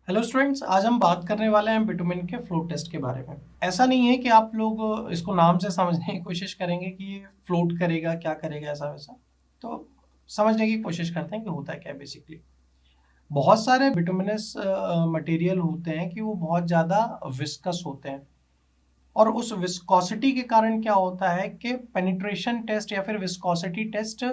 Hello students, आज हम बात करने वाले हैं बिटुमिन के फ्लोट टेस्ट के बारे में। ऐसा नहीं है कि आप लोग इसको नाम से समझने की कोशिश करेंगे कि ये फ्लोट करेगा, क्या करेगा, ऐसा वैसा। तो समझने की कोशिश करते हैं कि होता है क्या बेसिकली। बहुत सारे बिटुमिनस मटेरियल होते हैं कि वो बहुत ज़्यादा विस्कस होते हैं, और उस विस्कोसिटी के कारण क्या होता है कि पेनिट्रेशन टेस्ट या फिर विस्कोसिटी टेस्ट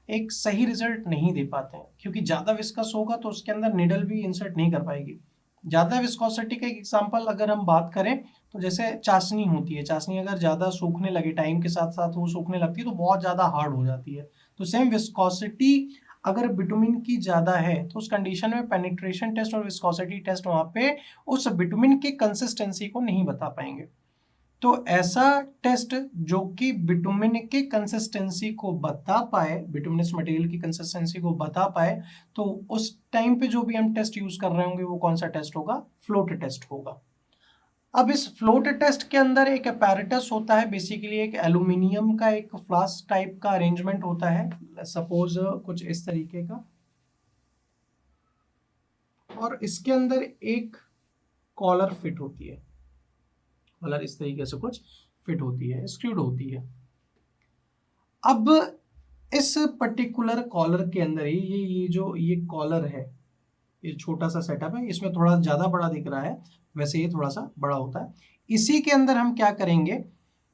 एक सही रिजल्ट नहीं दे पाते हैं, क्योंकि ज़्यादा विस्कस होगा तो उसके अंदर निडल भी इंसर्ट नहीं कर पाएगी। ज़्यादा विस्कोसिटी का एक एग्जांपल अगर हम बात करें तो जैसे चाशनी होती है, चाशनी अगर ज़्यादा सूखने लगे, टाइम के साथ साथ वो सूखने लगती है तो बहुत ज़्यादा हार्ड हो जाती है। तो सेम विस्कोसिटी अगर बिटुमिन की ज़्यादा है तो उस कंडीशन में पेनिट्रेशन टेस्ट और विस्कोसिटी टेस्ट वहाँ पे उस बिटुमिन की कंसिस्टेंसी को नहीं बता पाएंगे। तो ऐसा टेस्ट जो कि बिटुमिन की कंसिस्टेंसी को बता पाए, बिटुमिनस मटेरियल की कंसिस्टेंसी को बता पाए, तो उस टाइम पे जो भी हम टेस्ट यूज कर रहे होंगे वो कौन सा टेस्ट होगा? फ्लोट टेस्ट होगा। अब इस फ्लोट टेस्ट के अंदर एक अपैरेटस होता है, बेसिकली एक एल्यूमिनियम का एक फ्लास्क टाइप का अरेंजमेंट होता है, सपोज कुछ इस तरीके का, और इसके अंदर एक कॉलर फिट होती है। कॉलर इस तरीके से कुछ फिट होती है, स्क्रूड होती है। अब इस पर्टिकुलर कॉलर के अंदर ही ये कॉलर है, ये छोटा सा सेटअप है, इसमें थोड़ा ज्यादा बड़ा दिख रहा है, वैसे ये थोड़ा सा बड़ा होता है। इसी के अंदर हम क्या करेंगे,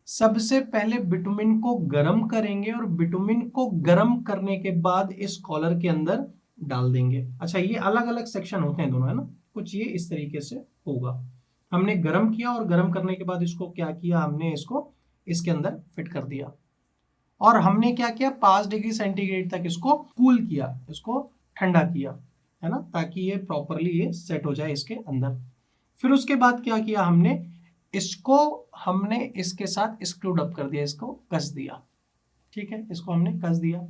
सबसे पहले बिटुमिन को गर्म करेंगे और बिटुमिन को गर्म करने के बाद इस कॉलर के अंदर डाल देंगे। अच्छा, ये अलग अलग सेक्शन होते हैं दोनों, है ना। कुछ ये इस तरीके से होगा, हमने गर्म किया और गर्म करने के बाद इसको क्या किया, हमने इसको इसके अंदर फिट कर दिया, और हमने क्या किया, 5 डिग्री सेंटीग्रेड तक इसको कूल किया, इसको ठंडा किया, है ना, ताकि ये प्रॉपरली ये सेट हो जाए इसके अंदर। फिर उसके बाद क्या किया, हमने इसके साथ स्क्रूड अप कर दिया, इसको कस दिया। ठीक है, इसको हमने कस दिया।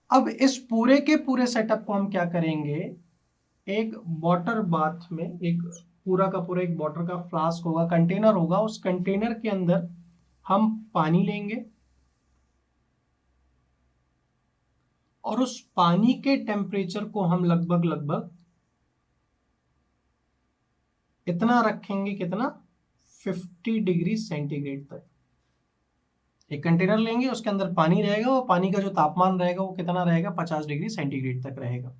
अब इस पूरे के पूरे सेटअप को हम क्या करेंगे, एक वाटर बाथ में, एक पूरा का पूरा एक वाटर का फ्लास्क होगा, कंटेनर होगा, उस कंटेनर के अंदर हम पानी लेंगे और उस पानी के टेम्परेचर को हम लगभग लगभग इतना रखेंगे, कितना, 50 डिग्री सेंटीग्रेड तक। एक कंटेनर लेंगे, उसके अंदर पानी रहेगा, और पानी का जो तापमान रहेगा वो कितना रहेगा, 50 डिग्री सेंटीग्रेड तक रहेगा।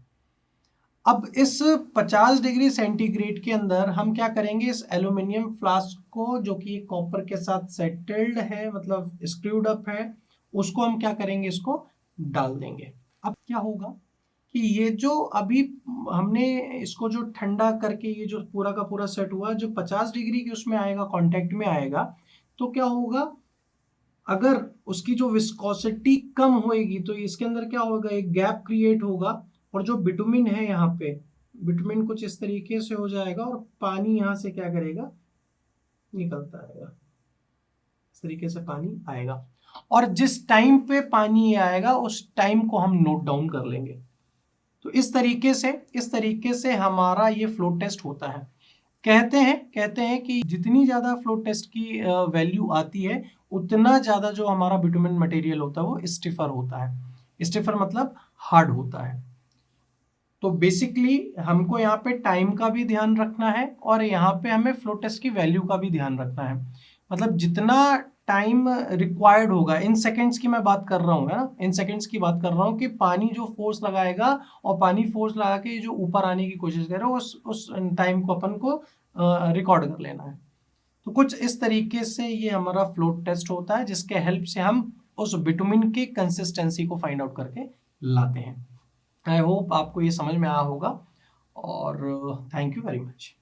अब इस 50 डिग्री सेंटीग्रेड के अंदर हम क्या करेंगे, इस एल्यूमिनियम फ्लास्क को, जो कि कॉपर के साथ सेटल्ड है, मतलब स्क्रूड अप है, उसको हम क्या करेंगे, इसको डाल देंगे। अब क्या होगा कि ये जो अभी हमने इसको जो ठंडा करके ये जो पूरा का पूरा सेट हुआ, जो 50 डिग्री के उसमें आएगा, कांटेक्ट में आएगा, तो क्या होगा, अगर उसकी जो विस्कोसिटी कम होएगी तो इसके अंदर क्या होगा, एक गैप क्रिएट होगा, और जो बिटुमिन है यहाँ पे, बिटुमिन कुछ इस तरीके से हो जाएगा, और पानी यहाँ से क्या करेगा, निकलता आएगा, इस तरीके से पानी आएगा। और जिस टाइम पे पानी आएगा उस टाइम को हम नोट डाउन कर लेंगे। तो इस तरीके से हमारा ये फ्लो टेस्ट होता है। कहते हैं कि जितनी ज़्यादा फ्लो टेस्ट की वैल्यू आती है, उतना ज़्यादा जो हमारा बिटुमिन मटेरियल होता है वो स्टिफर होता है। स्टिफर मतलब हार्ड होता है। तो बेसिकली हमको यहाँ पे टाइम का भी ध्यान रखना है, और यहाँ पे हमें फ्लो टेस्ट की वैल्यू का भी ध्यान रखना है। मतलब जितना टाइम रिक्वायर्ड होगा, इन सेकेंड्स की मैं बात कर रहा हूँ, है ना, इन सेकेंड्स की बात कर रहा हूँ कि पानी जो फोर्स लगाएगा, और पानी फोर्स लगा के जो ऊपर आने की कोशिश करे, उस टाइम को अपन को रिकॉर्ड कर लेना है। तो कुछ इस तरीके से ये हमारा फ्लोट टेस्ट होता है, जिसके हेल्प से हम उस बिटुमिन की कंसिस्टेंसी को फाइंड आउट करके लाते हैं। आई होप आपको ये समझ में आया होगा, और थैंक यू वेरी मच।